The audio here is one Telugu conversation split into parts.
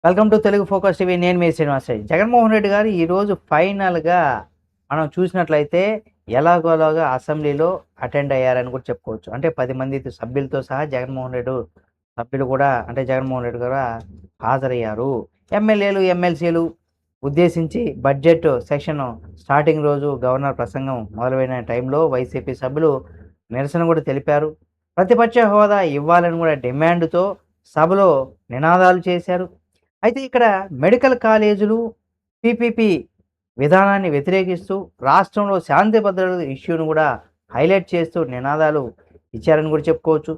Welcome to Telugu focus TV. నేను మీ శ్రీనివాసరావు. జగన్మోహన్ రెడ్డి గారు ఈరోజు ఫైనల్‌గా మనం చూసినట్లయితే ఎలాగోలాగా అసెంబ్లీలో అటెండ్ అయ్యారని కూడా చెప్పుకోవచ్చు. అంటే 10 మంది సభ్యులతో సహా సభ్యులు కూడా అంటే జగన్మోహన్ రెడ్డి గారు హాజరయ్యారు. ఎమ్మెల్యేలు, ఎమ్మెల్సీలు ఉద్దేశించి బడ్జెట్ సెషన్ స్టార్టింగ్ రోజు గవర్నర్ ప్రసంగం మొదలుపెట్టిన టైంలో వైసీపీ సభ్యులు నిరసన కూడా తెలిపారు. ప్రతిపక్ష హోదా ఇవ్వాలని కూడా డిమాండ్‌తో సభలో నినాదాలు చేశారు. అయితే ఇక్కడ మెడికల్ కాలేజీలు పీపీపీ విధానాన్ని వ్యతిరేకిస్తూ రాష్ట్రంలో శాంతి భద్రతల ఇష్యూను కూడా హైలైట్ చేస్తూ నినాదాలు ఇచ్చారని కూడా చెప్పుకోవచ్చు.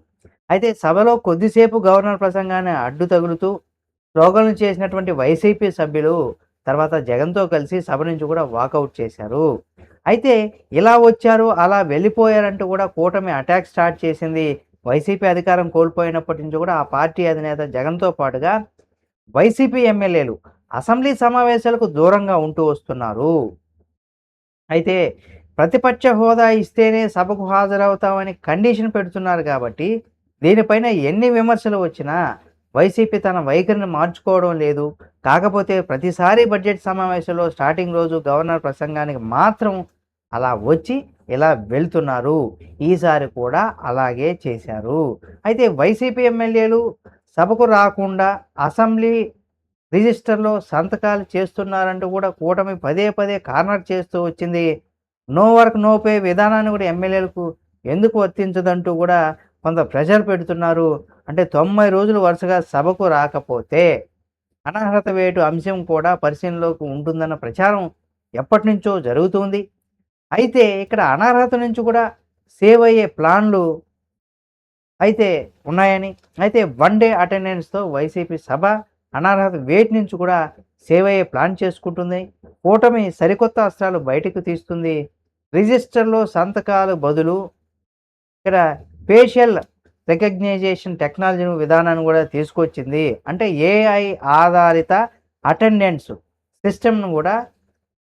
అయితే సభలో కొద్దిసేపు గవర్నర్ ప్రసంగాన్ని అడ్డు తగులుతూ స్లోగన్లు చేసినటువంటి వైసీపీ సభ్యులు తర్వాత జగన్తో కలిసి సభ నుంచి కూడా వాకౌట్ చేశారు. అయితే ఇలా వచ్చారు, అలా వెళ్ళిపోయారంటూ కూడా కూటమి అటాక్ స్టార్ట్ చేసింది. వైసీపీ అధికారం కోల్పోయినప్పటి నుంచి కూడా ఆ పార్టీ అధినేత జగన్తో పాటుగా వైసీపీ ఎమ్మెల్యేలు అసెంబ్లీ సమావేశాలకు దూరంగా ఉంటూ వస్తున్నారు. అయితే ప్రతిపక్ష హోదా ఇస్తేనే సభకు హాజరవుతామని కండిషన్ పెడుతున్నారు కాబట్టి దీనిపైన ఎన్ని విమర్శలు వచ్చినా వైసీపీ తన వైఖరిని మార్చుకోవడం లేదు. కాకపోతే ప్రతిసారి బడ్జెట్ సమావేశంలో స్టార్టింగ్ రోజు గవర్నర్ ప్రసంగానికి మాత్రం అలా వచ్చి ఇలా వెళ్తున్నారు. ఈసారి కూడా అలాగే చేశారు. అయితే వైసీపీ ఎమ్మెల్యేలు సభకు రాకుండా అసెంబ్లీ రిజిస్టర్‌లో సంతకాలు చేస్తున్నారంటూ కూడా కూటమి పదే పదే కార్నర్ చేస్తూ వచ్చింది. నో వర్క్, నో పే విధానాన్ని కూడా ఎమ్మెల్యేలకు ఎందుకు వర్తించదంటూ కూడా కొంత ప్రెషర్ పెడుతున్నారు. అంటే 90 రోజులు వరుసగా సభకు రాకపోతే అనర్హత వేటు అంశం కూడా పరిశీలనలోకి ఉంటుందన్న ప్రచారం ఎప్పటినుంచో జరుగుతుంది. అయితే ఇక్కడ అనర్హత నుంచి కూడా సేవ్ అయ్యే ప్లాన్లు అయితే ఉన్నాయని, అయితే వన్ డే అటెండెన్స్‌తో వైసీపీ సభ అనర్హత వేట్ నుంచి కూడా సేవ్ అయ్యే ప్లాన్ చేసుకుంటుంది. కూటమి సరికొత్త అస్త్రాలు బయటకు తీస్తుంది. రిజిస్టర్‌లో సంతకాలు బదులు ఇక్కడ ఫేషియల్ రికగ్నైజేషన్ టెక్నాలజీ విధానాన్ని కూడా తీసుకొచ్చింది. అంటే ఏఐ ఆధారిత అటెండెన్స్ సిస్టమ్‌ను కూడా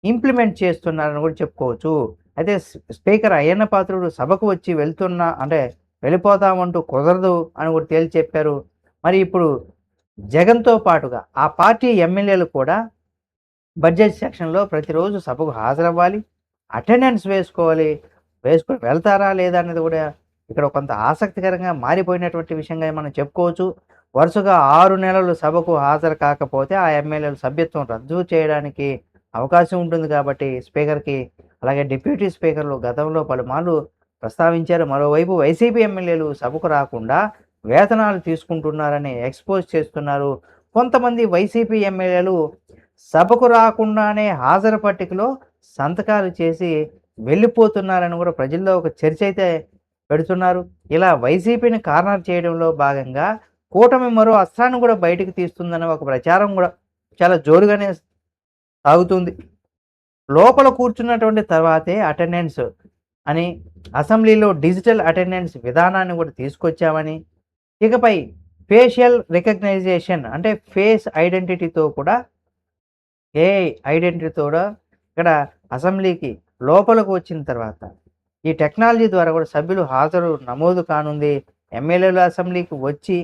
ఇంప్లిమెంట్ చేస్తున్నారని కూడా చెప్పుకోవచ్చు. అయితే స్పీకర్ అయ్యన్న పాత్రుడు సభకు వచ్చి వెళ్ళిపోతామంటూ కుదరదు అని కూడా తేల్చి చెప్పారు. మరి ఇప్పుడు జగన్‌తో పాటుగా ఆ పార్టీ ఎమ్మెల్యేలు కూడా బడ్జెట్ సెక్షన్‌లో ప్రతిరోజు సభకు హాజరవ్వాలి. అటెండెన్స్ వేసుకొని వెళ్తారా లేదా అనేది కూడా ఇక్కడ కొంత ఆసక్తికరంగా మారిపోయినటువంటి విషయంగా మనం చెప్పుకోవచ్చు. వరుసగా 6 నెలలు సభకు హాజరు కాకపోతే ఆ ఎమ్మెల్యేలు సభ్యత్వం రద్దు చేయడానికి అవకాశం ఉంటుంది కాబట్టి స్పీకర్‌కి, అలాగే డిప్యూటీ స్పీకర్లు గతంలో పలుమార్లు ప్రస్తావించారు. మరోవైపు వైసీపీ ఎమ్మెల్యేలు సభకు రాకుండా వేతనాలు తీసుకుంటున్నారని ఎక్స్‌పోజ్ చేస్తున్నారు. కొంతమంది వైసీపీ ఎమ్మెల్యేలు సభకు రాకుండానే హాజరు పట్టికలో సంతకాలు చేసి వెళ్ళిపోతున్నారని కూడా ప్రజల్లో ఒక చర్చ అయితే పెడుతున్నారు. ఇలా వైసీపీని కార్నర్ చేయడంలో భాగంగా కూటమి మరో అస్త్రాన్ని కూడా బయటకు తీస్తుందన్న ఒక ప్రచారం కూడా చాలా జోరుగానే సాగుతుంది. లోపల కూర్చున్నటువంటి తర్వాతే అటెండెన్స్ అని, అసెంబ్లీలో డిజిటల్ అటెండెన్స్ విధానాన్ని కూడా తీసుకొచ్చామని, ఇకపై ఫేషియల్ రికగ్నైజేషన్ అంటే ఫేస్ ఐడెంటిటీతో కూడా ఏఐ ఐడెంటిటీతో కూడా ఇక్కడ అసెంబ్లీకి లోపలికి వచ్చిన తర్వాత ఈ టెక్నాలజీ ద్వారా కూడా సభ్యులు హాజరు నమోదు కానుంది. ఎమ్మెల్యేలు అసెంబ్లీకి వచ్చి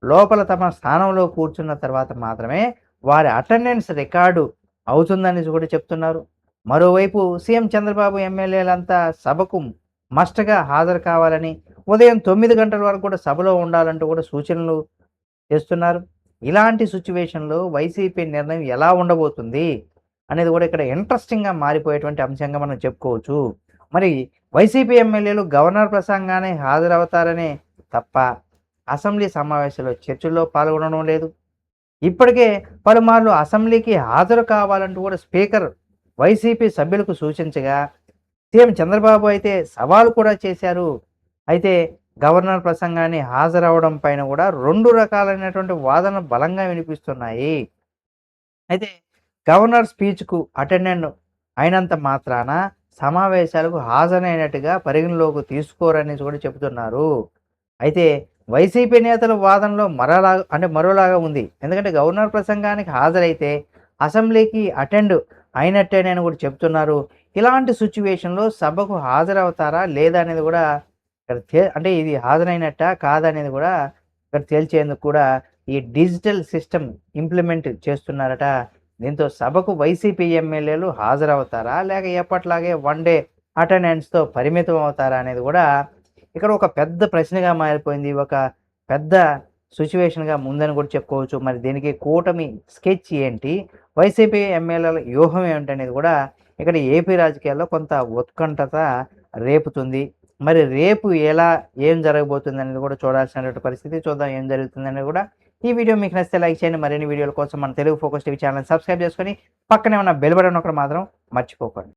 లోపల తమ స్థానంలో కూర్చున్న తర్వాత మాత్రమే వారి అటెండెన్స్ రికార్డు అవుతుందని కూడా చెప్తున్నారు. మరోవైపు సీఎం చంద్రబాబు ఎమ్మెల్యేలంతా సభకు మస్ట్‌గా హాజరు కావాలని, ఉదయం 9 గంటల వరకు కూడా సభలో ఉండాలంటూ కూడా సూచనలు చేస్తున్నారు. ఇలాంటి సిట్యుయేషన్‌లో వైసీపీ నిర్ణయం ఎలా ఉండబోతుంది అనేది కూడా ఇక్కడ ఇంట్రెస్టింగ్‌గా మారిపోయేటువంటి అంశంగా మనం చెప్పుకోవచ్చు. మరి వైసీపీ ఎమ్మెల్యేలు గవర్నర్ ప్రసంగానికి హాజరవుతారనే తప్ప అసెంబ్లీ సమావేశాల్లో చర్చల్లో పాల్గొనడం లేదు. ఇప్పటికే పలుమార్లు అసెంబ్లీకి హాజరు కావాలంటూ కూడా స్పీకర్ వైసీపీ సభ్యులకు సూచించగా సీఎం చంద్రబాబు అయితే సవాలు కూడా చేశారు. అయితే గవర్నర్ ప్రసంగాన్ని హాజరవడం పైన కూడా 2 రకాలైనటువంటి వాదనలు బలంగా వినిపిస్తున్నాయి. అయితే గవర్నర్ స్పీచ్‌కు అటెండెంట్ అయినంత మాత్రాన సమావేశాలకు హాజరైనట్టుగా పరిగణలోకి తీసుకోరని కూడా చెబుతున్నారు. అయితే వైసీపీ నేతల వాదనలో మరోలాగా ఉంది. ఎందుకంటే గవర్నర్ ప్రసంగానికి హాజరైతే అసెంబ్లీకి అటెండ్ అయినట్టేనని కూడా చెప్తున్నారు. ఇలాంటి సిట్యుయేషన్‌లో సభకు హాజరవుతారా లేదా అనేది కూడా ఇక్కడ అంటే ఇది హాజరైనట్టా కాదా అనేది కూడా ఇక్కడ తేల్చేందుకు కూడా ఈ డిజిటల్ సిస్టమ్ ఇంప్లిమెంట్ చేస్తున్నారట. దీంతో సభకు వైసీపీ ఎమ్మెల్యేలు హాజరవుతారా? లేక ఎప్పట్లాగే వన్ డే అటెండెన్స్‌తో పరిమితం అవుతారా? అనేది కూడా ఇక్కడ ఒక పెద్ద ప్రశ్నగా మారిపోయింది. ఒక పెద్ద సిట్యుయేషన్‌గా ఉందని కూడా చెప్పుకోవచ్చు. మరి దీనికి కూటమి స్కెచ్ ఏంటి? వైసీపీ ఎమ్మెల్యేల వ్యూహం ఏమిటనేది కూడా ఇక్కడ ఏపీ రాజకీయాల్లో కొంత ఉత్కంఠత రేపుతుంది. మరి రేపు ఏం జరగబోతుందనేది కూడా చూడాల్సినటువంటి పరిస్థితి. చూద్దాం ఏం జరుగుతుందనేది కూడా. ఈ వీడియో మీకు నచ్చితే లైక్ చేయండి. మరిన్ని వీడియోల కోసం మన తెలుగు ఫోకస్ టీవీ ఛానెల్‌ని సబ్స్క్రైబ్ చేసుకొని పక్కనే ఉన్న బెల్ బటన్ నొక్కడం మాత్రం మర్చిపోకండి.